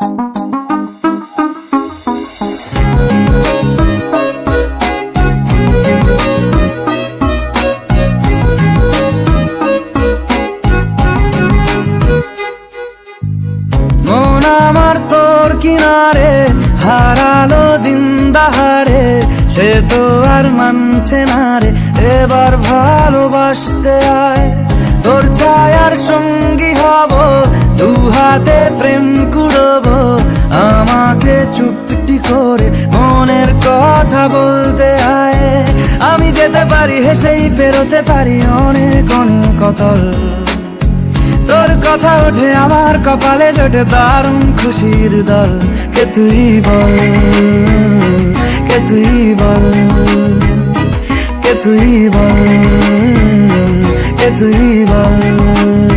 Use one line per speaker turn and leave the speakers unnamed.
মন আমার তোর কিনারে হারালো দিন দাহারে, সে তো আর মানছে না রে, এবার ভালোবাসতে আয়। তোর ছায়ার সঙ্গী হব, দু হাতে প্রেম কুড়বো, আমাকে চুপটি করে মনের কথা বলতে আয়। আমি যেতে পারি হেসেই পেরোতে পারি অনেক অনেক অতল, তোর কথা ওঠে আমার কপালে জোটে দারুণ খুশির দল। কে তুই বল, কে তুই বল, কে তুই বল, কে তুই বল।